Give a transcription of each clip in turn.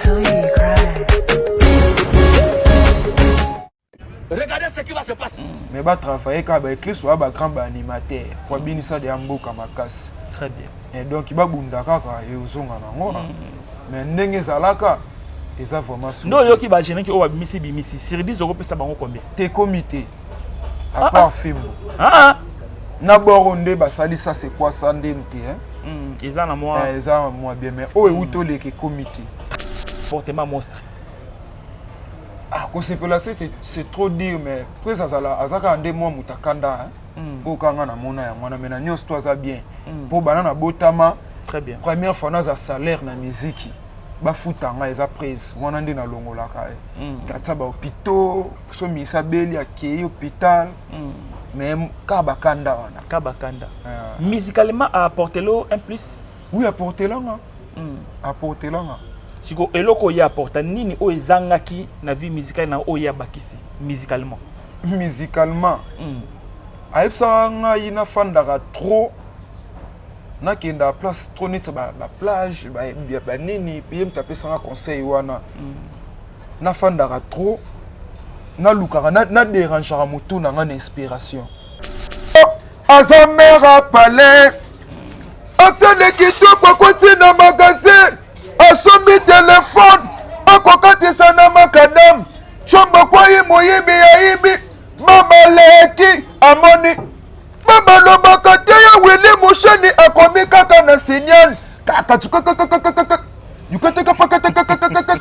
till you cry. Regardez ce qui va se passer. Mais va travailler quand avec les soit grand animateur pour bien ça de amboka makasi. Très bien. Et donc il va bunda kaka et ozonga nango. Mais ndenge zalaka et ça vraiment sous. Non yo qui va gêner qui o bimisi bimisi. Sur 10 euros pesa bango combien? Tes comités. À part film. Na boronde basali ça c'est quoi ça ndemte hein? Ils en a moi. Ils en a moi bien mais oh et outo les comité. Portement monstre. Ah, quand c'est trop dire, mais après ça, azaka ande moi mutakanda, pour kanga na mona ya mwana mena nyos toza bien. Pour banana botama. Très bien. Première fois na za salaire na musique. Ba futanga eza prise. Mwana ndi na longola ka. Katsa ba hôpital, so misa beli akei hôpital. Mais kabakanda wana. Kabakanda. Musicalement apporter l'eau un plus. Oui, apporter là. Apporter là. Siko eloko ya apporta nini o ezangaki na vie musicale na o ya bakisi musicalement. Musicalement. Aïpsa nga ina fandaka trop. Na kenda place trop net ba plage ba nini puis me taper sans conseil wana. Na fandaka trop. Na lukara na dérangera moto na nga inspiration. Azamera palais. Asale kitoko kotina magasin. Asombi téléphone, akokatisa na makadam. Chombo kwa moyibi ya ibi, mama leki amoni. Mama lobaka te ya wili mushani akomi kaka na signal. Kaka tukakakakakakaka. Yukateka pakataka.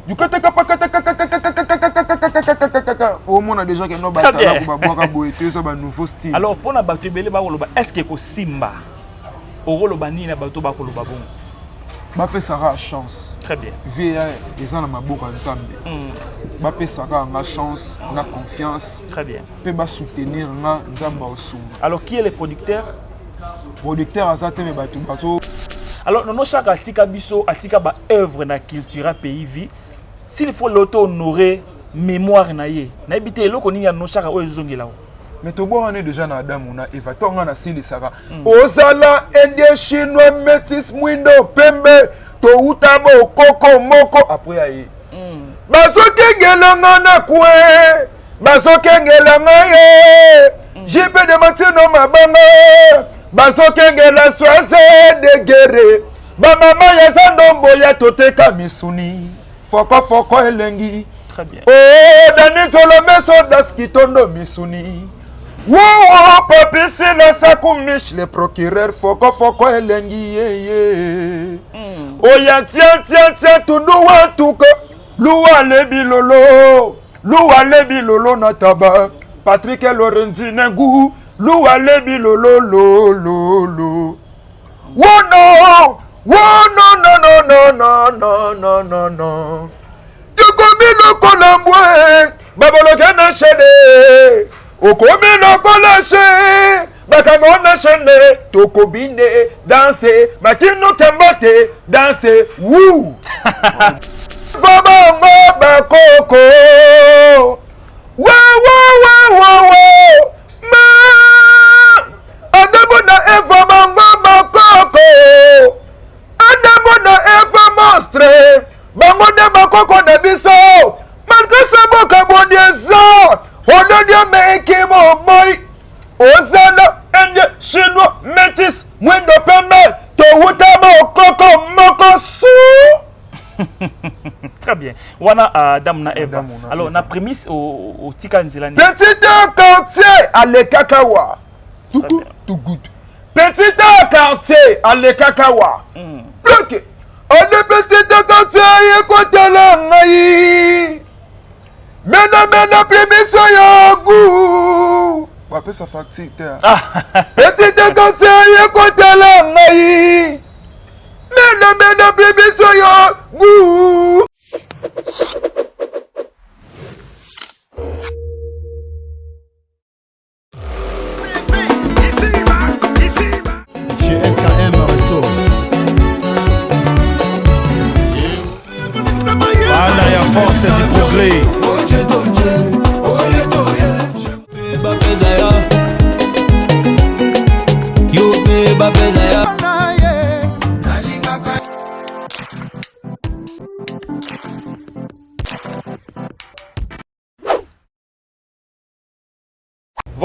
Yukateka pakataka. Au moins on a déjà que no batala ko babwaka boete so ba nouveau style. Alors pour na batu belé ba koloba est-ce que ko simba? O koloba ni na batu ba koloba bon. Bapé Sarah a chance. Très bien. VA ils ont ma boca ensemble. Bapé Sarah a chance, on a confiance. Très bien. Peut ba soutenir nga nzamba osum. Alors qui est le producteur? Producteur azate me batu bazo. Alors non chaque article biso article ba œuvre na culture pays vie. S'il faut l'auto honorer mémoire na ye. Na ebité eloko ni ya no chaque o ezongela. Mais to bo on est déjà na Adam na Eva tonga na sili Sarah. Ozala indien chinois métis mwindo pembe to utabo koko moko après aye. Baso kengela ngana kwe. Baso kengela ngaye. Jipe de matino mabanga. Baso kengela soise de guerre. Ba mama ya sandombo ya toteka misuni. Foko elengi. Très bien. Oh dani tolome sodas kitondo misuni. Wow, papi c'est la sakumish le procureur foko elengi ye. Oya tia tundu watuka. Luwa lebi lolo na taba. Patrick Lorenzi nengu. Luwa lebi lolo. Oh no. No. Tukomi lo kolambwe. Babolo kana shede. Okomi no kolashe. Bakano na shende. Tokobine danse. Makino tambate danse. Woo. Fama ngoba koko. Wow. Ma. Adamo na Eva ngoba koko. Adamo na Eva monstre. Bango de bakoko na biso. Malgré ça boka bodieza. Olodia meke mo boy. Ozala ende chinois métis mwindo pembe. To utabo koko moko su. Très bien. Wana Adam na Eva. Alors na prémisse au tika nzilani. Petit quartier à l'Ekakawa. Tout good. Petit quartier à l'Ekakawa. Ok. On est petit quartier à côté ngai. Mena prémisse yo goût. On appelle ça facture. Petit quartier à côté ngai. Mena prémisse yo goût. Chez SKM Resto. Voilà, il y a force du progrès.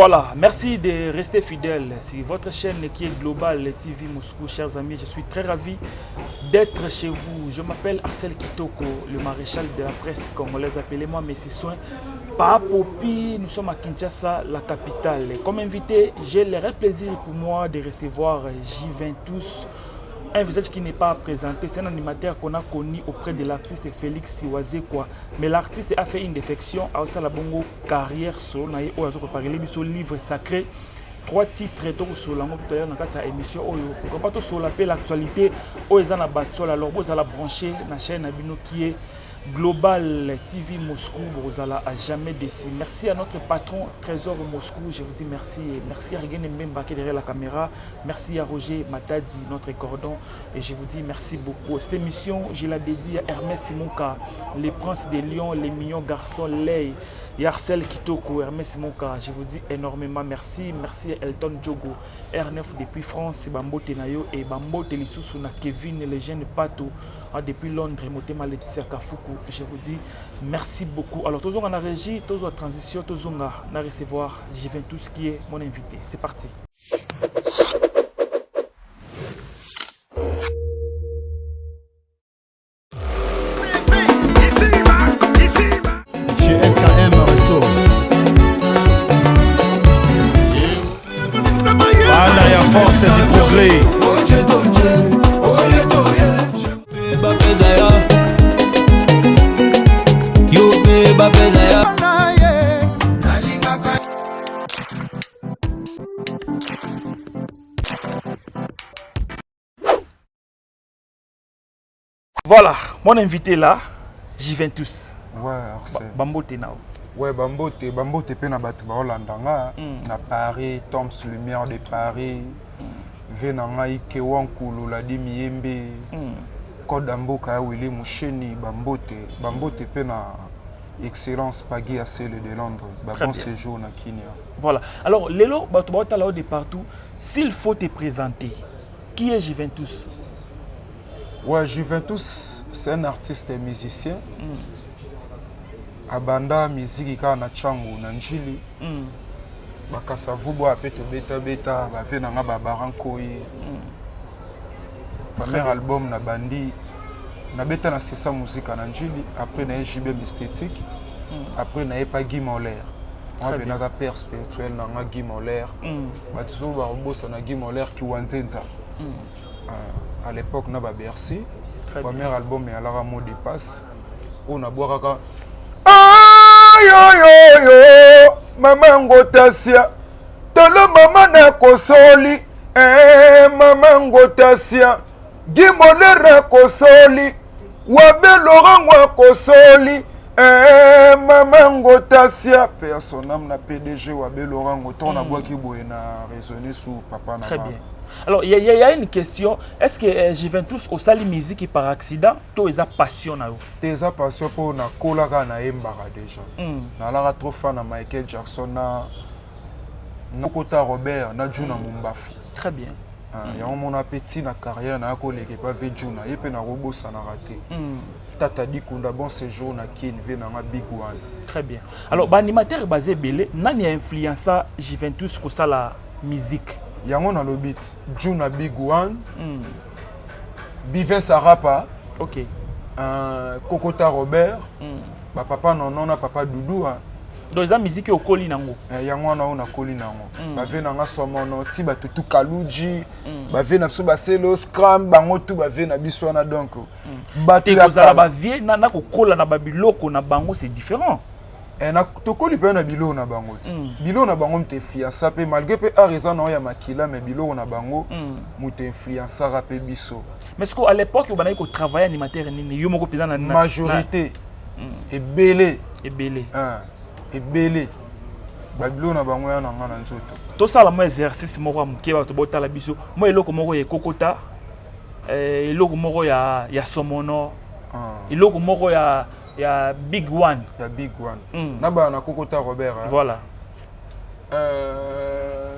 Voilà, merci de rester fidèle. C'est votre chaîne qui est Global TV Moscou, chers amis. Je suis très ravi d'être chez vous. Je m'appelle Arcel Kitoko, le maréchal de la presse congolaise. Appelez-moi Messi Soin. Papopi, nous sommes à Kinshasa, la capitale. Comme invité, j'ai le réel plaisir pour moi de recevoir J-Ventus. Un visage qui n'est pas présenté, c'est un animateur qu'on a connu auprès de l'artiste Félix Siwazekwa. Mais l'artiste a fait une défection à la bongo carrière solo. On a préparé son livre sacré. 3 titres sur la émission. Pourquoi pas sur l'actualité? Alors, vous allez brancher la chaîne qui est Global TV Moscou, vous allez à jamais déçu. Merci à notre patron Trésor Moscou, je vous dis merci. Merci à Rigene Mbemba qui est derrière la caméra. Merci à Roger Matadi, notre cordon. Et je vous dis merci beaucoup. Cette émission, je la dédie à Hermès Simonka, les princes des lions, les mignons garçons, Lei, et Arcel Kitoko, Hermès Simonka. Je vous dis énormément merci. Merci à Elton Djogo, R9 depuis France, Bambo Tenayo et Bambo Telisusu na Kevin, les jeunes Pato. Depuis Londres, Motema Laetitia Kafuku, je vous dis merci beaucoup. Alors, tous on a régi, tous en transition, tous on a recevoir J-Ventus qui est mon invité. C'est parti. Chez SKM Resto. Voilà la force du progrès. Voilà, mon invité là, J-Ventus. Ouais, Arcel. Bambo Tenao. Ouais, Bambote pe na bato ba Hollanda na Paris, Toms Lumière de Paris. Venanga ike wankulu la di miembe. Kodamboka ya Willy Moucheni, Bambote pe na Excellence Pagui à celle de Londres. Bon séjour na Kenya. Voilà. Alors, Lelo, tu as de partout. S'il faut te présenter, qui est J-Ventus? Ouais, J-Ventus, c'est un artiste et musicien. Abanda musique na changu na njili. Bakasa vubo apeto beta bave nanga babarankoyi. Premier album na bandi na beta na sesa musique na njili, après na JB Mystétique, après na pas Guy Moller. Moi ben na père spirituel na Guy Moller. Batuzo ba robosa na Guy Moller ki wanzenza. À l'époque na ba Bercy. Premier album et alors mot de passe. On a boiraka yo mama ngotasia tolo mama na kosoli mama ngotasia gimolera kosoli wabe Laurent kosoli mama ngotasia personnam na PDG wabe Laurent ngoton na bois ki boye na raisonner sous papa na. Très bien. Alors, il y a une question. Est-ce que J-Ventus au sali musique par accident, toi, ils ont passion na yo? Tes passion pour na kolaka na embara déjà. Na la trop fan na Michael Jackson na Kota Robert na Juna Mumbafu. Très bien. Il y a mon appétit na carrière na collègue pas ve Juna et puis na robo ça na raté. Tata dit qu'on a bon séjour na Kenve na Big One. Très bien. Alors, l'animateur basé belé, nani a influencé J-Ventus ko ça la musique? Yango na lobit Juna Big One. Bivin Sarapa. OK. Kokota Robert. Ba papa non na papa Doudou. Donc la musique au koli nango. Yango na ona koli nango. Ba ve na somono ti ba tutu kaluji. Ba ve na so ba selo scram bango tu ba ve na biso na donc. Ba te kozala ba vie na ko kola na ba biloko na bango c'est différent. Na tokoli pe na bilo na bango ti. Bilo na bango mte fiança pe malgré pe artisan na ya makila mais bilo na bango mte fiança rapé biso. Mais est-ce qu'à l'époque vous avez travailler animateur ni yo moko pesa na majorité et belé et belé babilo na bango ya na ngana nzoto. To sala mo exercice moko muke ba to botala biso. Mo eloko moko ya kokota eloko moko ya somono. Eloko moko ya Big One. Ya Big One. Naba na Kokota Robert. Voilà.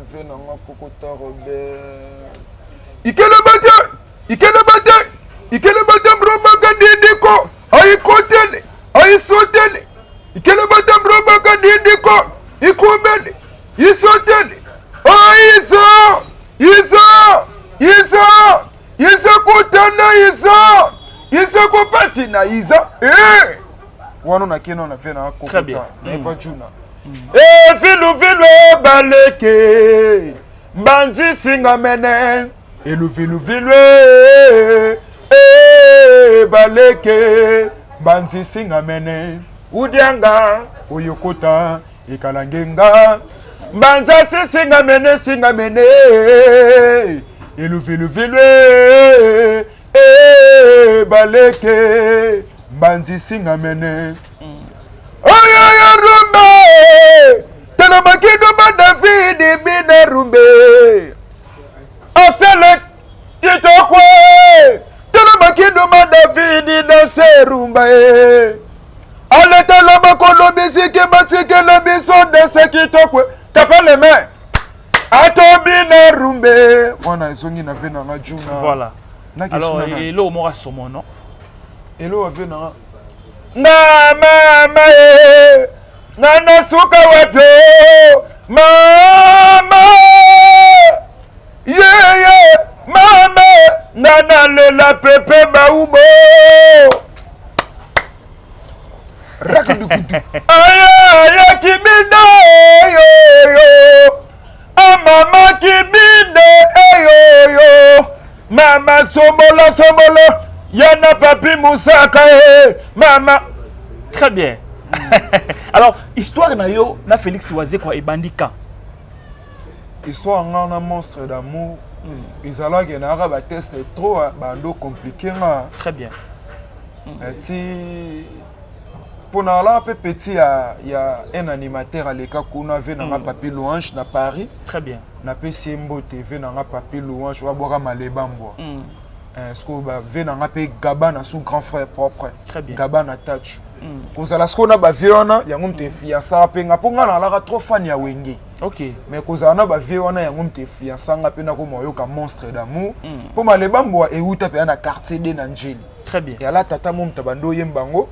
Venanga Kokota Robert. Ikele bata broba didiko. Ay kotele, ay sotele. Ikele bata broba didiko. Ikobele. Isot kutana Isa. Isa kopati na Isa. Wana na keno na fait na kokota. Très bien. Na pas juna. Filu baleke. Banzi singa menen. Elu filu baleke. Banzi singa menen. Udianga oyokota ikalangenga. Banza singa mene. Elu filu baleke. Banzi singa mene. Oya rumbe. Tena makido ba David bina rumbe. Afele kitokwe. Tena makido ba David danse rumba. Ale tela makolo bisike batike le bison danse kitokwe. Tape les mains. Ato bina rumbe. Wana ezongi na vena nga juna. Voilà. Alors, et là, on aura son nom, non? Et là, on va na mama na suka wapi mama mama na lela pepe baubo rakudukudu aya kibinde yo mama kibinde yo mama tombola Yana papi Moussaka mama. Très bien. Alors, histoire na yo na Félix Wazé quoi et bandika. Histoire na monstre d'amour. Izala que na ba test trop bando compliqué nga. Très bien. Ti pour na la petit il y a un animateur à l'école qu'on avait na papi Louange na Paris. Très bien. Na PCMBO TV na papi Louange wa boka malebambo. Est-ce que venanga pe Gabana sous grand frère propre. Très bien. Gabana touch. Kozala skona ba viona yango mte fiança pe nga ponga na la trop fan ya wenge. OK. Mais kozala ba viona yango mte fiança nga pe na ko moyo ka monstre d'amour. Po malebambo e uta pe na quartier de Nangeli. Très bien. Et ala tata mom tabando yembango.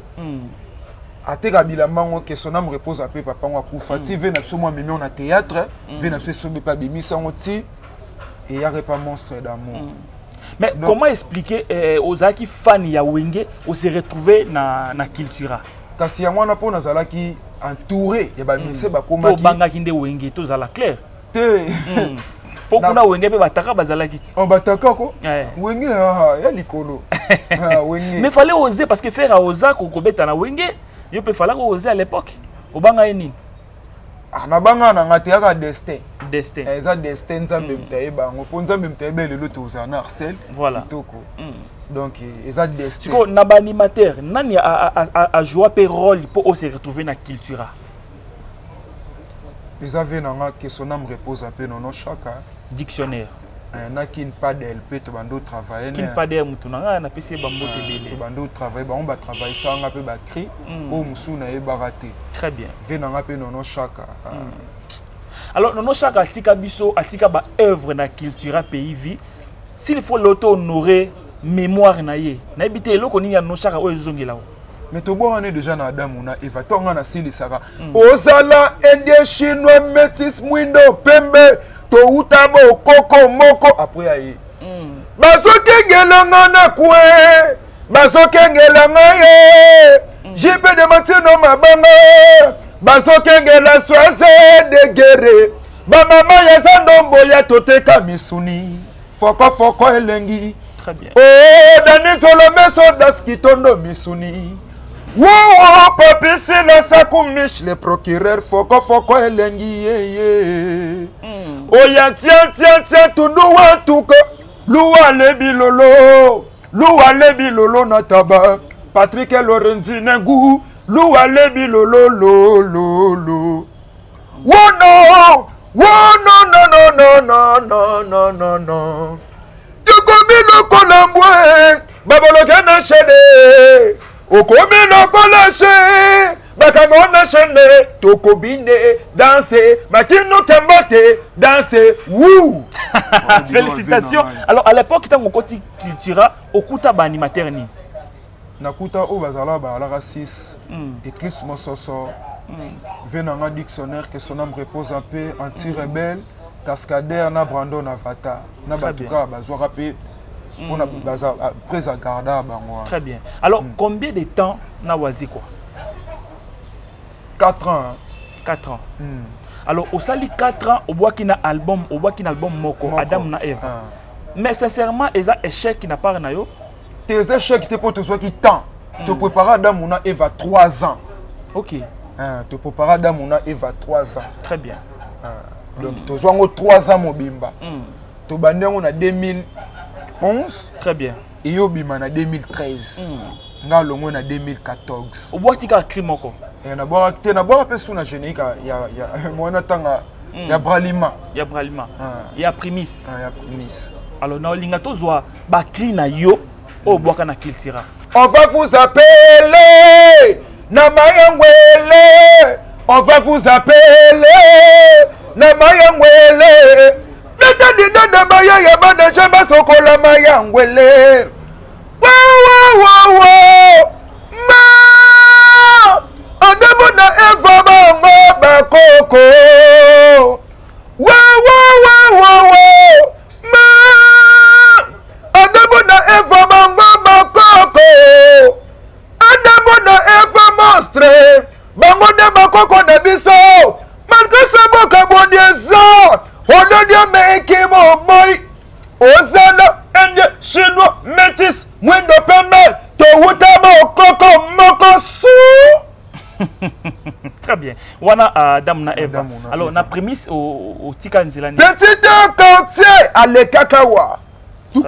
Ateka bilamango que son âme repose un peu papa ngwa kufa ti ve na so moi mimi on a théâtre, ve na so sobe pa bimi sango ti et ya pas monstre d'amour. Mais donc, comment expliquer aux Aki fans ya Wenge on se retrouver na cultura? Kasi yango na pona zalaki entouré ya ba mise ba komaki. To banga kinde Wenge to zala clair. Te. Pokuna Wenge pe bataka bazalaki ti. On bataka ko? Wenge ya likolo. Wenge. Mais fallait oser parce que faire à osa ko beta na Wenge, yo pe fallait oser à l'époque. Obanga enini? Na banga na ngati ya destin. Destin. Eza destin nzambe mtaye bango. Po nzambe mtaye be lelo to za na Arcel. Voilà. Kitoko. Donc eza destin. Tiko na ba animateur nani a jouer pe rôle pour se retrouver na cultura. Eza ve na nga que son âme repose un peu non chaka. Dictionnaire. Na kin pas d'LP to bando travailler. Kin pas de mutu na na PC bambo tebele. To bando travailler ba on ba travailler ça nga pe ba cri o musu na e baraté. Très bien. Ve na nga pe non chaka. Alors non chaka atika biso atika ba œuvre na cultura pays vie. S'il faut l'auto honorer mémoire na ye. Na ebité eloko ni ya no chaka oyo zongela. Mais to bo on est déjà na Adamu na Eva tonga na sili saka. Ozala indien chinois métis mwindo pembe to utabo koko moko après aye. Bazokengela na kwe. Bazokengela ye. Jipe de matino mabanga. Bazokengela soise de guerre. Ba mama ya zandombo ya toteka misuni. Foko elengi. Très bien. Oh dani tolome sodas kitondo misuni. Wow papi sila sakumish le procureur foko elengi ye. Oya tia tundu watuka. Luwa lebi lolo na taba. Patrick Lorenzi nengu. Luwa lebi lolo. Wono no. Tukomi loko lambwe. Babaloke na shede. Okomi loko lashe. Bakango na shede. Tokobine danser. Makino tembote danser. Wouh. Félicitations. Alors à l'époque tant ngokoti cultura okuta ba animateur ni. Nakuta o bazala ba la 6. Eclipse Mososo. Venanga dictionnaire que son âme repose un peu anti-rebelle. Cascadeur na Brandon Avatar. Na batuka bazwa rapé On a après à garder bango. Très bien. Alors combien de temps na wazi quoi? 4 ans. Hein. 4 ans. Alors au sali 4 ans au bois qui na album moko Adam na Eva. Mais sincèrement eza échec qui n'a pas na yo. Tes échecs te pour te soit qui temps. Te préparer Adam na Eva 3 ans. OK. Te préparer Adam na Eva 3 ans. Très bien. Donc tu as 3 ans mobimba. Tu bandé on a 2011. Très bien. Et yo bima na 2013. Nga longo na 2014. Au bois qui a crime moko. Et na boire pe suna générique ya mwana tanga ya Bralima. Ya Bralima. Ya Primis. Ya Primis. Alors na linga to zwa ba cri na yo au bois kana Kiltira. On va vous appeler Namayangwele. On va vous appeler Namayangwele. Natandina Namaya Yamana Jamba Sokola Mayangwele. Wow. Ma Adamu na Eva bango bakoko. Wow. Ma Adamu na Eva bango bakoko. Adamu na Eva monstre. Bango de bakoko na biso. Malgré ça boka bondieza. Onodia meke mo boy. Ozala ende chinois métis mwindo pembe. To utabo koko moko su. Très bien. Wana Adam na Eva. Alors na prémisse au Tikanzilani. Petit quartier à l'Ekakawa. Tout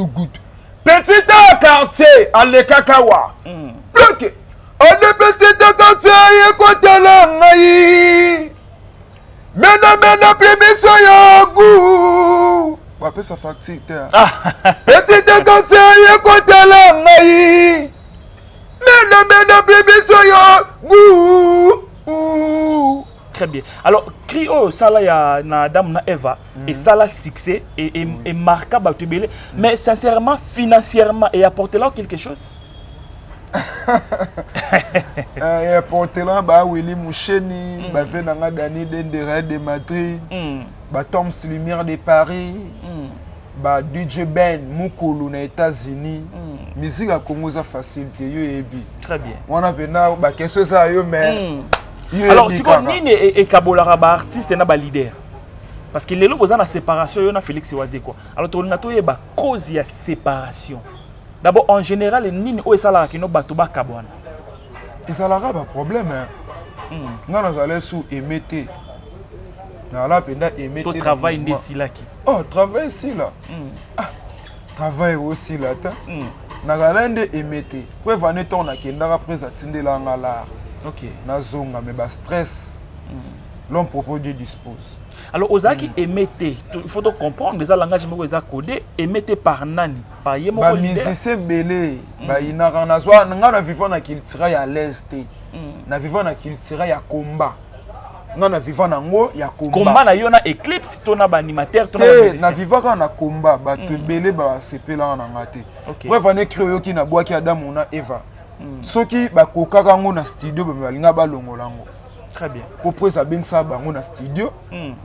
good. Petit quartier à l'Ekakawa. Ok. On est petit quartier à Kotalangayi. Mena prémisse yogu. On appelle ça facture. Petit quartier à Kotalangayi. Mena prémisse yogu. Très bien. Alors, Crio, ça là, il y a Adam na Eva, et ça là, succès, et marquable, mais sincèrement, financièrement, et apporter là quelque chose. Et apporter là, bah, Willy Moucheni, bah, Venanga Dani Dendere de Madrid, bah, Tom Lumière de Paris, bah, DJ Ben, Moukoulou, aux États-Unis. Musique à Congo, ça facilité, yo ebi. Très bien. On a maintenant, bah, qu'est-ce que ça, yo, mais. Alors, si on dit que Kabolara ba artiste na ba leader, parce que les lots ont la séparation, on a Félix Oazé quoi. Alors, on a tout y ba cause ya séparation. D'abord, en général, les nini o esala ki no batuba kabwana. Et ça l'aura pas problème hein. Nga na zale sous émetté. Na la penda émetté. Tout travail ndesi là qui. Oh, travail ici là. Travail aussi là ta. Na galende émetté. Preuve en étant na kenda après atinde la ngala. OK. Na zonga mais ba stress. L'homme propose Dieu dispose. Alors Ozaki émetté, il faut donc comprendre déjà langage moko eza codé émetté par nani, par yemo ba musicien belé, ba inara na zwa nga na vivant na culture ya l'est. Na vivant na culture ya combat. Nga na vivant na ngo ya combat. Combat na yo na Eclipse to na ba animateur to na musicien. Na vivant na combat ba te belé ba sepela na ngate. Bref on écrit yo ki na boaki Adam na Eva. Soki ba kokaka ngo na studio ba balinga ba longolango. Très bien. Pour presa bengsa bango na studio,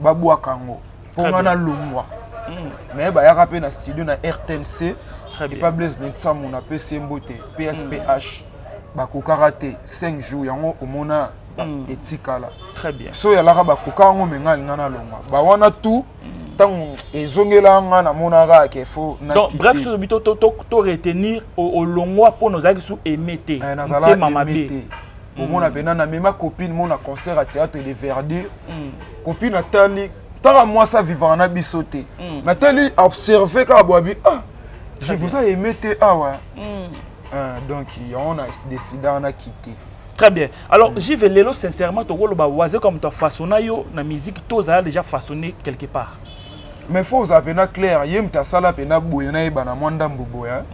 babwa kango. Pour ngana longwa. Mais ba yaka pe na studio na RTNC. Très bien. Et pas Blaise Netsam na PC Mbote, PSPH. Ba kokaraté 5 jours yango omona etikala. Très bien. So ya laka ba kokango menga ngana longwa. Ba wana tout tant ezongela ngana monaka ke fo na donc bref sur bito to retenir au longwa pour nos actes sous émetté. Nazala émetté. Mon appena na même copine mon a concert à théâtre de Verdure. Copine Nathalie, tant à moi ça vivant na bisoté. Nathalie observé ka boabi je vous ai aimé donc on a décidé on a quitté. Très bien. Alors j'y vais lelo sincèrement to ko ba waze comme to façonna yo na musique to za déjà façonné quelque part. Mais faut apena clair, yem ta sala pena boyena e bana mwanda mboboya.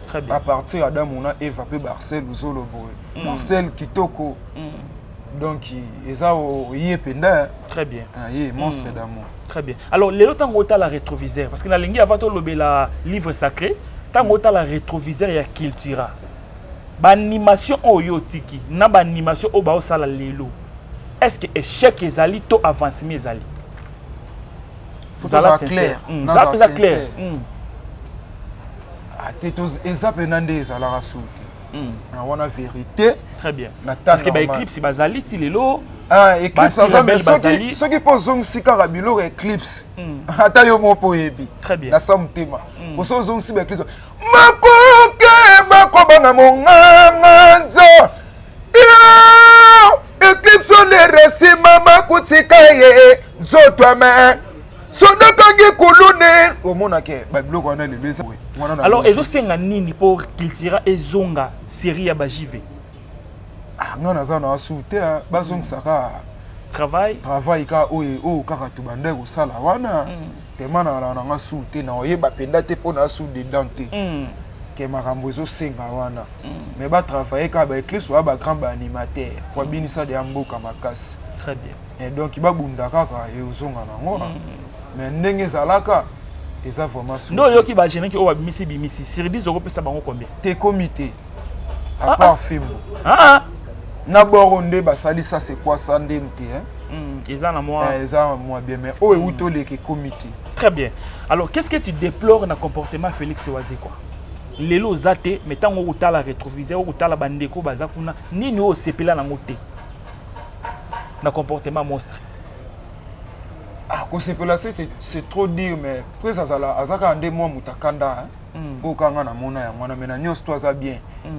Très bien. À partir d'Adam, on a évacué Marcel ou Zolobo. Marcel Kitoko. Donc, ils ont penda. Très bien. Monstre d'amour. Très bien. Alors, les autres ont la rétroviseur. Parce que dans l'Ingi, avant de la livre sacré, tant que la rétroviseur, il y a Kiltura. L'animation au yotiki, na animation au bao sala lelo. Est-ce que échec ezali to avancement ezali? Faut que ça clair. Ça clair. Atetos ezap enande ezala sauté. Na wana vérité. Très bien. Parce que ba Eclipse bazali ti lelo. Ah, Eclipse ça mais ceux qui posent zong sika rabilo Eclipse. Ata yo mopo yebi. Très bien. Na samtema. Oso zong si ba Eclipse. Makoke bakobanga monganga nzo. Eclipse le resi mama kutika ye zotwa me. Sodakangi kulune omona ke ba biloko wana le lesa. Alors ezo senga nini pour Kiltira ezonga série ya bajive. Ah non naza na souté ba zong saka travail ka o kaka to bande ko sala wana. Temana na nga souté na oyeba penda te pona sou dedans te. Que makambo ezo senga wana. Mais ba travailler ka ba Eclipse wa ba grand ba animateur pour binisa de amboka makasi. Très bien. Et donc ba bunda kaka e ozonga nango. Mais ndenge zalaka eza vraiment sou. Non yo ki ba gêner ki o ba bimisi sur 10 euros pesa bango combien? Te comité. À part film. Na boronde ba sali ça c'est quoi ça ndemte hein? Eza na moi. Eza moi bien mais o e utole ke comité. Très bien. Alors qu'est-ce que tu déplores dans le comportement Félix Oazé quoi? Lelo zate mais tant o tala rétroviseur o tala bandeko baza kuna nini o sepela na ngote. Na comportement monstre. Ah, ko sepela c'est trop dire mais après ça azaka ande moi mutakanda hein. Ko kanga na mona ya mwana mena nyos toi za bien.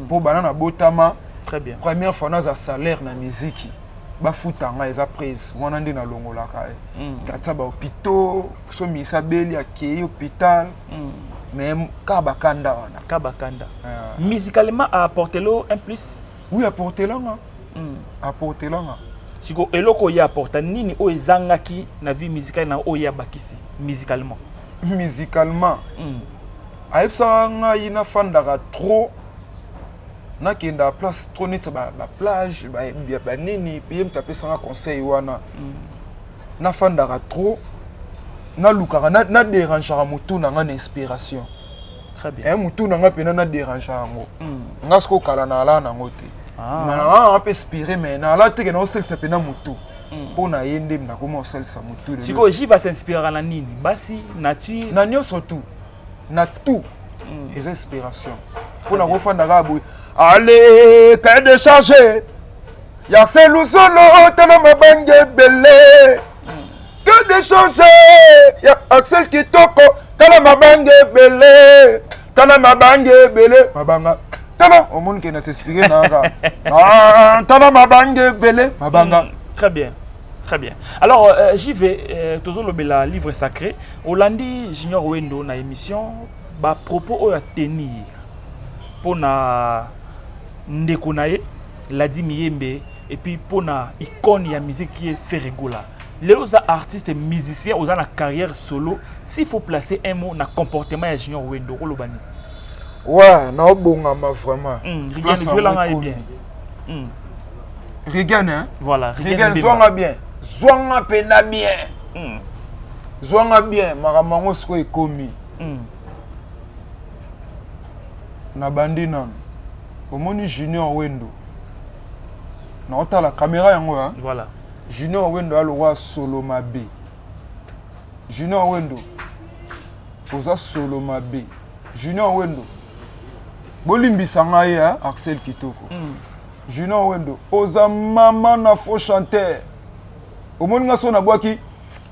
Pour banana botama. Très bien. Première fois na za salaire na musique. Ba futanga eza prise mwana ndi na longola ka. Katsa ba hôpital, so misa beli akei hôpital. Mais kabakanda wana. Kabakanda. Musicalement apporté lo un plus. Oui, apporté langa. Apporté langa. Siko eloko ya apporta nini o ezangaki na vie musicale na o ya bakisi musicalement. Musicalement. Aipsa nga ina fandaka trop. Na kenda place trop net ba plage ba nini puis me taper sans conseil wana. Na fandaka trop. Na lukaka na déranger mutu na nga inspiration. Très bien. Mutu na nga pena na déranger ngo. Nga sko kala na ala na ngote. Na on peut inspirer mais na ala te que na osel sepena mutu. Pour na yende na comment osel sa mutu. Siko J va s'inspirer na nini? Basi nature na nyonso tout. Na tout. Les inspirations. Pour na refanda ga boy. Allez, qu'à décharger. Ya selu solo tana mabange belé. Que d'échanger, y'a Axel Kitoko, tala mabange belé, tala mabange belé, mabanga, tala, au monde qui n'a s'expliqué naga, tala mabange belé, mabanga. Très bien, très bien. Alors j'y vais, toujours le bel livre sacré, Olandi Junior Wendo na émission, ba propos au tenir, pour na ndekonaye, Ladi Miyembe, et puis pour na icône ya musique qui est Ferregola. Les autres artistes et musiciens ont une carrière solo. S'il faut placer un mot dans le comportement de Junior Wendo, Olobani. Ouais, non, bon, vraiment. Regarde, bien. Regarde, hein? Voilà, regarde, Zwanga bien. Zwanga pena bien. Zwanga bien, Maramango sko est commis. Na bandi nan. Omoni Junior Wendo. Na ota la caméra yango, hein? Voilà. Junior Wendo a le roi solo mabe. Junior Wendo. Oza solo mabe. Junior Wendo. Bolimbi sangaye hein Axel Kitoko. Junior Wendo. Oza maman na faux chanteur. Au monde nga sona boaki.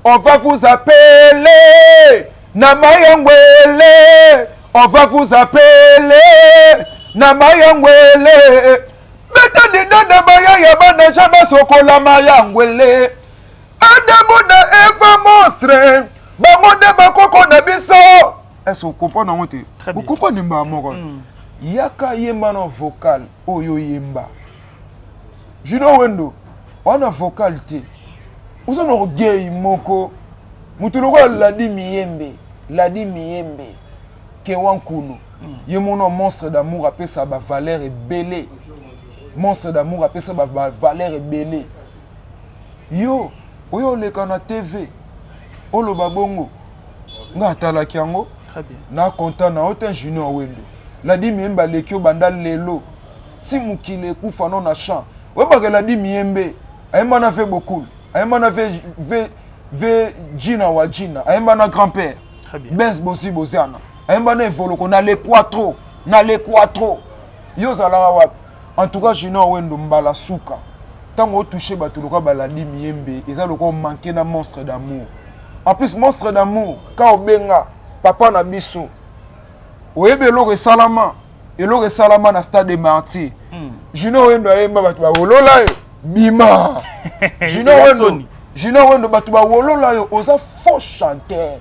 On va vous appeler Namayangwele. On va vous appeler Namayangwele. Beta de dada baya ya bana jaba sokola mayangwele. Adamu na Eva monstre. Bango de bakoko na biso. Est-ce que vous comprenez ngote? Vous comprenez mba moko? Yaka yemba no vocal oyo yemba. Junior Wendo, on a vocal te. Vous en orgueil moko. Mutuloko Ladi Miyembe. Ladi Miyembe. Kewankulu. Yemono monstre d'amour appelle ça ba valeur et belé. Monstre d'amour appelle ça valeur et belé. Yo, oyo leka na TV. Olo babongo. Nga talaki yango. Très bien. Na content na autant Junior Wendo. Ladi Miyembe lekio banda lelo. Si mukile kufa non na champ. Weba ke Ladi Miyembe. Ayemba na fait beaucoup. Ayemba na fait Gina wa Gina. Ayemba na grand-père. Très bien. Benz Bosi Bosiana. ayemba na evoloko na le quattro yo zalaka wapi. En tout cas Junior Wendo mbala suka tango touché bato loka baladi miyembe eza loko manqué na monstre d'amour. En plus monstre d'amour ka obenga papa na biso oyebe eloko esalama na stade de martyr. Junior Wendo ayemba bato bawolola yo bima. Junior Wendo bato bawolola yo oza faux chanteur.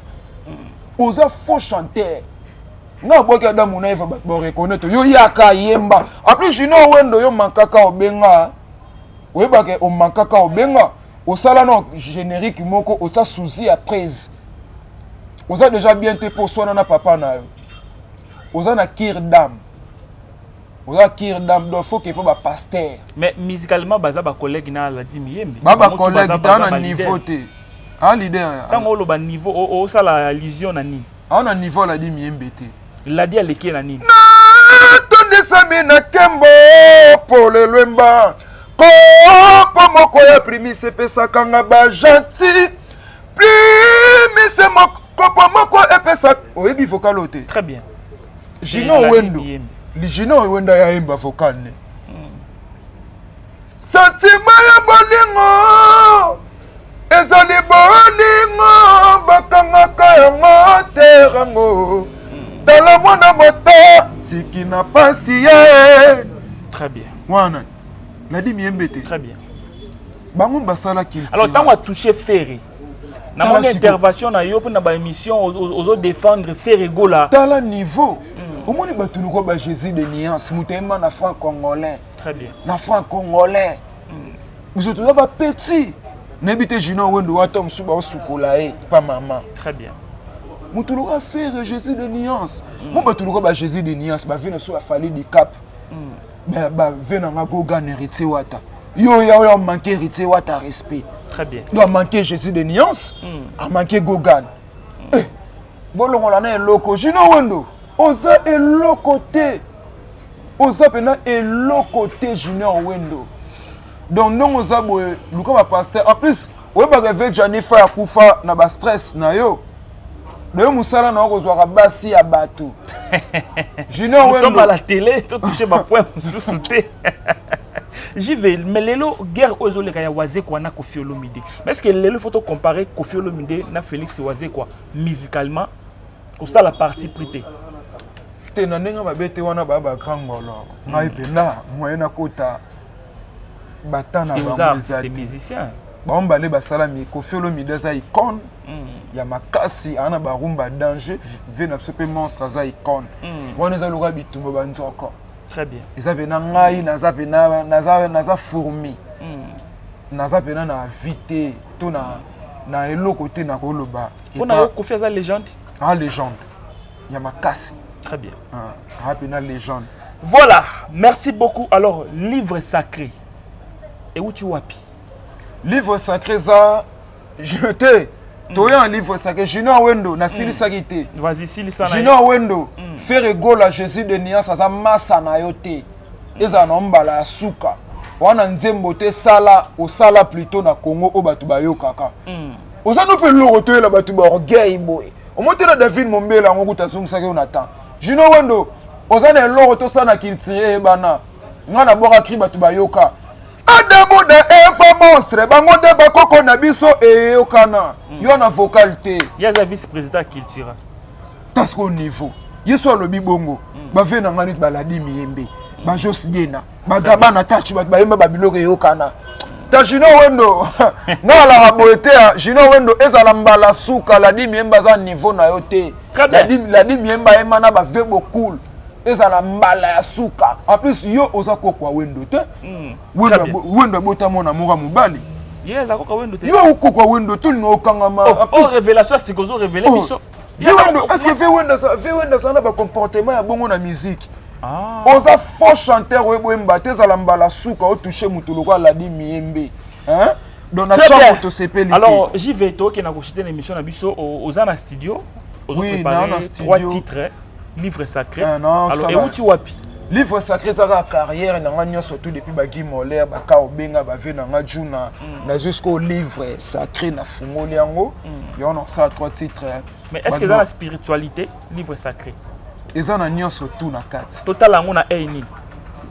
Nga boki Adamu na Eva bato ba reconnaître yo yaka yemba. En plus Junior Wendo yo mankaka obenga oyebaka o mankaka obenga osala no générique moko otsa souci à 13 oza déjà bien te pour soi na papa na yo oza na kir dame donc faut que pas pasteur. Mais musicalement baza ba collègue na la di miyembe ba collègue ta na niveau te un leader tango lo ba niveau o sala allusion na ni on a niveau la di miyembe te la di aleki na ni to desami na kembo pour le lwemba ko moko ya primise pesa kanga ba gentil primise moko epesa oyebi vocal ote. Très bien. Junior Wendo ya imba vocal ne sentiment ya bolingo ezali bolingo bakangaka yango terango tala mwana moto tiki na pasi ye. Très bien. Wana la di miembete. Très bien. Bango basala culture. Alors tant on a touché Ferré. Na mon intervention na yo pour na ba émission aux défendre Ferré Gola. Dans le niveau. Au moins batu nuko ba Jésus de nuance mutema na franc congolais. Très bien. Na franc congolais. Vous êtes là petit. N'habite Junior Wendo watom suba osukola e pa maman. Très bien. Mutuluka faire Jésus de nuance. Mon batu nuko ba Jésus de nuance ba vina so afali di cap. Ba vena nga goga héritier wata. Yo manqué héritier wata respect. Très bien. Doit manquer Jésus de nuance. A manqué Gogan. Bolongo la na eloko Junior Wendo. Oza eloko te. Oza pena eloko te Junior Wendo. Donc non oza boye luka ba pasteur. En plus, we ba rêver Janifa ya kufa na ba stress na yo. D'ailleurs musala na okozwa basi ya bato. Junior Wendo. Nous sommes à la télé, tout touché ma point sous-sauté. J'y vais, mais lelo guerre aux olé kaya waze kwa na Koffi Olomide. Mais est-ce que lelo faut comparer Koffi Olomide na Félix waze quoi musicalement pour ça la partie prité. Te na ndenge babete wana ba grand ngolo. Ngai pena moyena kota batana ba c'est musicien. Ba mbale basala mi Koffi Olomide za icône. Ya makasi ana ba rumba danger vena pe monstre za icône. Wana za loka bitumba banzoko. Très bien. Eza pena ngai naza fourmi. Naza pena na vite to na eloko te na koloba. On a Koffi za légende. Ah légende. Ya makasi. Très bien. Ah pena légende. Voilà, merci beaucoup. Alors livre sacré. Et où tu wapi? Livre sacré ça je te Toya un livre sacré Junior Wendo na sili sakité. Vas-y sili sana. Junior Wendo faire gola Jésus de nuance za massa na yote. Eza na mbala suka. Wana nzembo te sala osala plutôt na Congo o batu bayokaka. Oza no pe loko to la batu ba orgueil boy. O motela David Mombela ngokuta sungisa ke onata. Junior Wendo oza na loko to sana kiltire bana. Ngana boka kri batu bayoka. Adamu da Eva monstre bango de bakoko na biso eyokana yo na vocalité ya za vice-président culture tasko niveau yeso alobi bongo ba vena ngani baladi miyembe ba Josiena ba gabana tachi ba bayemba babiloko eyokana ta Junior Wendo na la raboete Junior Wendo ezala mbala suka la di miyemba za niveau na yo te la di miyemba emana ba vebo cool ezala mbala ya suka. En plus yo oza kokwa Wendo te. Wendo bota mona moka mobali. Yes, akoko Wendo te. Yo kokwa Wendo tout le okangama. En plus révélation c'est que zo révéler biso. Wendo est-ce que Wendo ça na ba comportement ya bongo na musique. Ah. Oza faux chanteur webo mbate ezala mbala suka o toucher mutu lokwa la di miembe. Hein? Donc na chambre to sepeli. Alors, j'y vais to qui na ko chiter l'émission na biso aux ana studio. Aux oui, préparé na 3 titres. Livre sacré. Non, alors, et où tu wapi? livre sacré ezaka carrière nanga nyonso surtout depuis bagi molaire baka obenga bave nanga juna na jusqu'au livre sacré na fungoli yango yo on ça 3 titres. Mais est-ce que dans la spiritualité livre sacré eza na nyonso tout na kati total yango na nini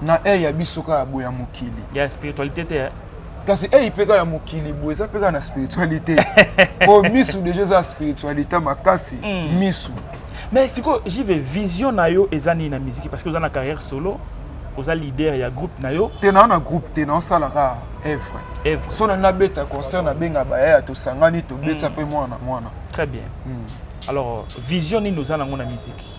na ya biso ka boya mokili ya spiritualité te kasi ipeka ya mokili boya eza peka na spiritualité po misu déjà za spiritualité makasi misu. Mais si j'y vais vision na yo ezani na musique parce que vous avez une carrière solo, vous avez leader il y a groupe na yo. T'es dans un groupe, t'es dans ça là œuvre. Si on a bête concert na benga baya to sangani to bête pe moi. Très bien. Alors vision ni nous avons na musique.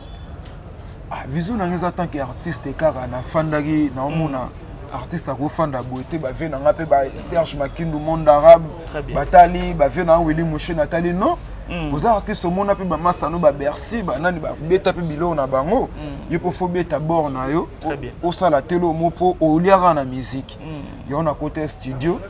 Ah vision na ngeza tant qu'artiste kaka na fandagi na omona artiste ko fanda boité ba ve na ngape ba Serge Makindu monde arabe batali ba ve na Willy Mouché Nathalie non. Aux artistes au monde, ba masano ba Bercy ba nani ba beta pe bilo na bango yo po fo beta bord na yo au sala telo mopo au liara na musique yo na côté studio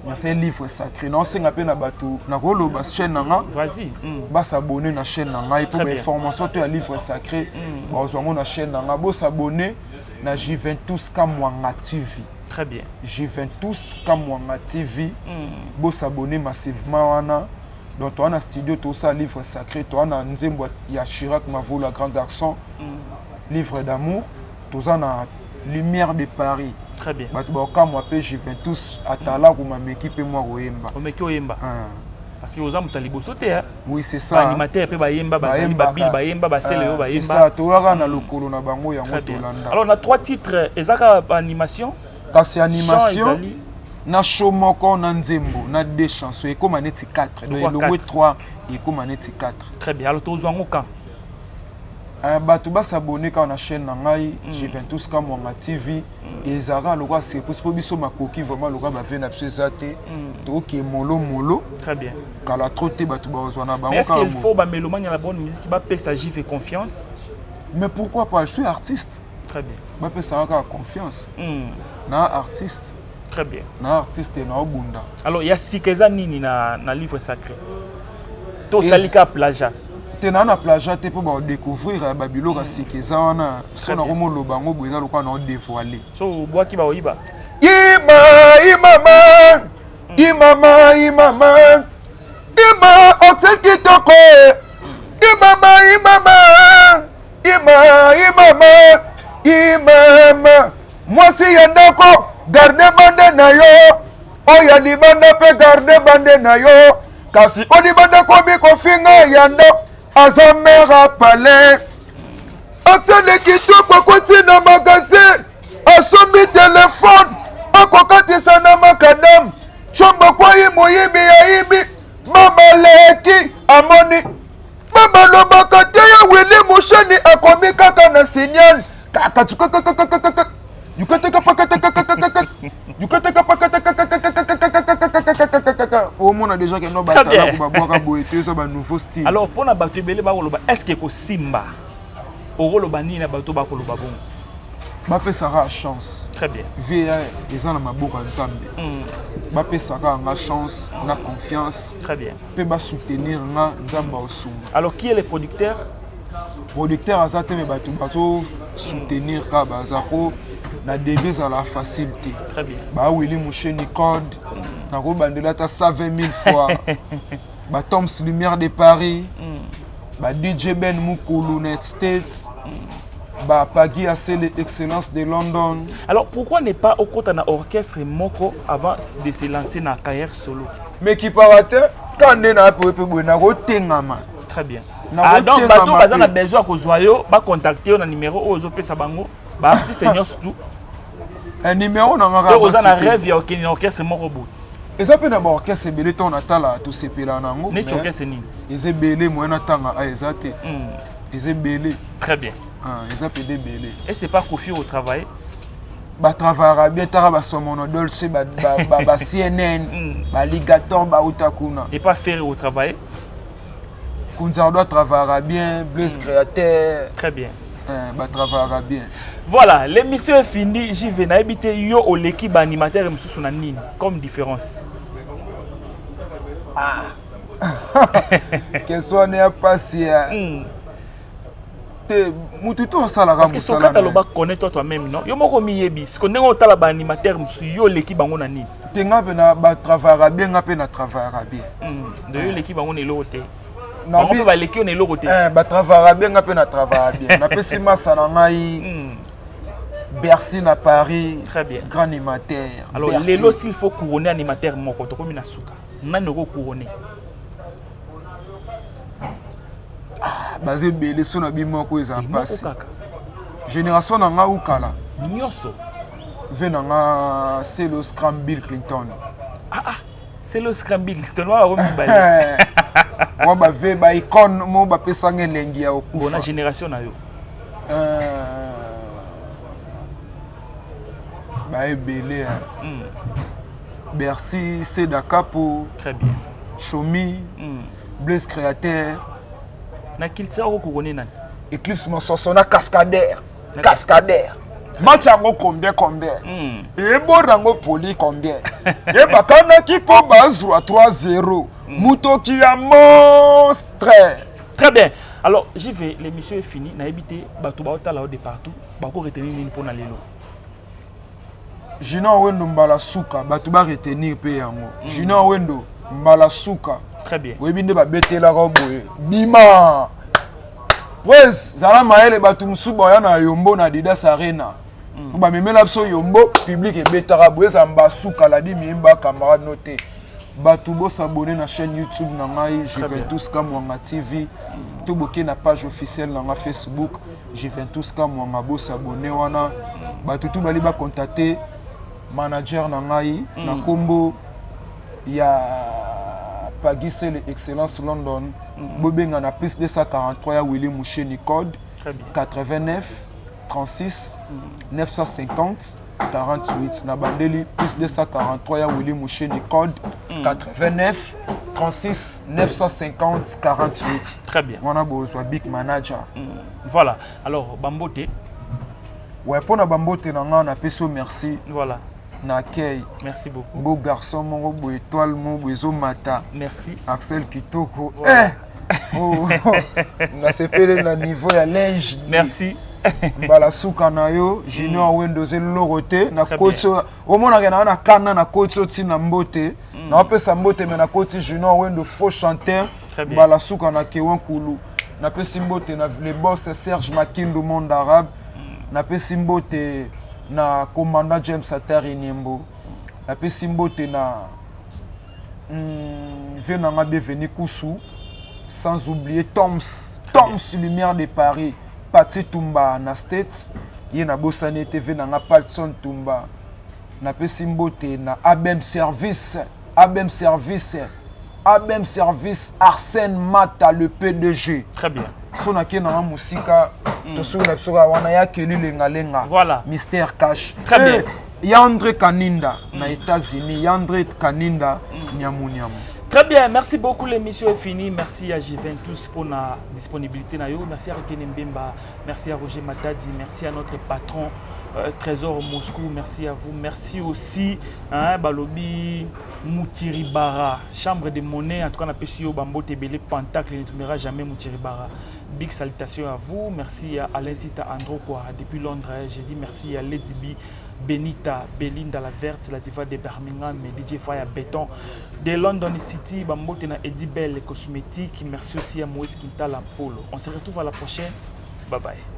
na c'est livre sacré non c'est ngapé na bato na rolo ba chaîne nanga vas-y ba s'abonner na chaîne nanga et pour ba information to ya livre sacré ba ozwango na chaîne nanga bo s'abonner na Juventus Kamwanga TV. Très bien. Juventus Kamwanga TV bo s'abonner massivement wana. Donc, tu as un studio, tu as un livre sacré, tu as un Nzembo ya Chirac Mavo, le grand garçon, livre d'amour, tu as la lumière de Paris. Très bien. Quand moi, je viens tous à Tala ou ma équipe et moi au Yemba. Au Meki Yemba. Parce que aux hommes, tu as les sauté. Oui, c'est ça. Animateur, tu as Yemba, Yemba, c'est ça. Tu as un locolo na bango yango Tolanda. Alors, on a 3 titres. Ezaka animation. C'est animation. Na show moko na Nzembo na 2 chansons et comme aneti 4 donc le 3 et comme aneti 4. Très bien. Alors tozwango quand bato ba s'abonner quand na chaîne na ngai Juventus Kamwanga TV et zara lokwa c'est pour biso makoki vraiment lokwa ba vena psezate to ki molo. Très bien. Kala troté bato ba ozwana bango. Mais est-ce qu'il faut ba mélomane la bonne musique ba pesa JV confiance? Mais pourquoi pas, je suis artiste. Très bien. Ba pesa ka confiance. Na artiste. Très bien. Na artiste na obunda. Alors il y a sikeza nini na livre sacré. To salika plaja. Tena na plaja te pour découvrir babilo ka sikeza wana so na komo lobango boza lokwa na dévoiler. So bois ki ba oyiba. Ima oxel kitoko. Ima moi si yandako garde bande na yo oya libanda pe garde bande na yo kasi olibanda ko bi ko finga yando azamera palais asale kitoko koti na magasin asombi téléphone akokatisa na makadam chombo kwa moyibi ya ibi mama leki amoni mama lobaka te ya Willy Mouché akomi kaka na signal kaka you can take au monde a déjà que no batala ko ba boité ça ba nouveau style. Alors pour na bato belé ba koloba est-ce que ko simba o koloba ni na bato ba koloba bon ba pesara chance. Très bien. VA ils ont na maboko nzambe. Ba pesara nga chance na confiance. Très bien. Pe ba soutenir nga nzamba osuma. Alors qui est le producteur? Producteur azate me bato bazo soutenir ka bazako na début à la facilité. Très bien. Ba Willy Mouché ni code na ko bandela ta 120 000 fois. Ba Toms Lumière de Paris. Ba DJ Ben Mukulu Net States. Ba Pagi Asele Excellence de London. Alors pourquoi ne pas au côté d'un orchestre moko avant de se lancer dans la carrière solo? Mais qui parate quand na po pe na ko tengama. Très bien. Ah donc bato baza na besoin ko zoyo ba contacter na numéro ozo pesa bango ba artiste nyos tout. Un numéro na ngaka. Oza na rêve ya okini orchestre moko bout. Eza pe na ba orchestre belé ton atala to sepela nango. Ne orchestre ni. Eza belé moyena tanga a ezate. Eza belé. Très bien. Eza pe de belé. Et c'est pas Kofi au travail. Ba travaillera bien tara ba somono dolce ba CNN ba ligator ba utakuna. Et pas faire au travail. Kunzar doit travailler bien, Blaise créateur. Très bien. Bah travaillera bien. Voilà, l'émission est finie. J'y vais habiter yo au l'équipe animateur et sous nini comme différence. Ah. Qu'elle soit n'est pas si te mutu to osala parce que Sokata loba connaît toi-même non yo moko miyebi ce qu'on est au tala ba animateur musu yo l'équipe bango na nini tenga pe na ba travailler bien nga pe na travailler bien de yo l'équipe bango ne lote na on ba l'équipe ne lote ba travailler bien nga pe na travailler bien na pesi masa na ngai Bercy na Paris. Très bien. Grand animateur. Alors, Lelo, s'il faut couronner animateur, mon côté, comme il souka. Nan ko couronner. Ah, basé belé son abi moko ezan passé. Génération na nga ukala. Nyoso. Venanga c'est le Scram Bill Clinton. Ah, c'est le Scram Bill Clinton wa ko mibale. Wa ba ve ba icon mo ba pesa ngelengi ya okufa. Bona génération na yo. Belé. Bercy, Seda Capo. Très bien. Chomi. Blaise Créateur. Na kiltsa ko couronner nan. Eclipse mon sonsona cascadeur. Cascadeur. Match yango combien. Et bon rango poli combien. Et bakana ki po bazu à 3-0. Muto qui a monstre. Très bien. Alors, j'y vais, l'émission est finie. Na habité bato ba otala au de partout. Ba ko retenir nini pour na lelo. Jino wendo mbala suka bato ba retenir pe yango. Jino wendo mbala suka. Très bien. Oui, binde ba betela ko boye. Bima. Wes zala maele bato musuba ya na Yombo na Adidas Arena. Ba memela biso Yombo public e betara boye za mba suka la bi mimba camarade noté. Bato bo s'abonner na chaîne YouTube na ngai Juventus Kamwanga TV. To boké na page officielle na nga Facebook Juventus Kamwanga bo s'abonner wana. Bato tout bali ba contacter manager na ngai na kombo ya Pagise l'Excellence London. Bobenga na plus 243 ya Willy Moucheni code 89 36 950 48 na bandeli plus 243 ya Willy Moucheni code 89 36 950 48. Très bien. On a besoin big manager. Voilà. Alors Bambote. Ouais, pour na Bambote na nga na peso merci. Voilà. Na accueil. Merci beaucoup. Beau garçon, mon beau étoile, mon beau mata. Merci. Axel Kitoko. Voilà. Oh, na sepele na niveau ya linge. Merci. Bala suka na yo, Junior Wendoze lorote na koti omona ke na kana na koti tina mbote. Na opesa mbote me na koti Junior Wendo faux chanteur. Bala suka na Kewan Kulu. Na pesi mbote na le boss Serge Makindu monde arabe. Na pesi mbote na commandant James Atari Niembo. Na pesi mbote na venanga bienvenue Koussou. Sans oublier Toms Lumière de Paris. Pati Tumba na States. Ye na Bosane TV na nga Palton Tumba. Na pesi mbote na Abem Service. Arsène Mata le PDG. Très bien. Sona ke na musika to sona psoka wana ya keli lenga. Voilà. Mystère Cash. Très bien. Yandre Kaninda na États-Unis, Yandre Kaninda nyamu. Très bien, merci beaucoup, l'émission est finie. Merci à Juventus pour la disponibilité. Merci à Rekenem Bemba, merci à Roger Matadi, merci à notre patron Trésor Moscou, merci à vous. Merci aussi à Balobi Moutiribara, Chambre de monnaie. En tout cas, on a Pessio Bambo Tebele Pentacle, il ne tombera jamais Moutiribara. Big salutations à vous. Merci à Alain Tita Andro depuis Londres. J'ai dit merci à Lady B. Benita, Belinda la Verte, la diva de Birmingham, DJ Fire Béton de London City, Bambotena Eddie Bell, les cosmétiques. Merci aussi à Moïse Quintal Polo. On se retrouve à la prochaine. Bye bye.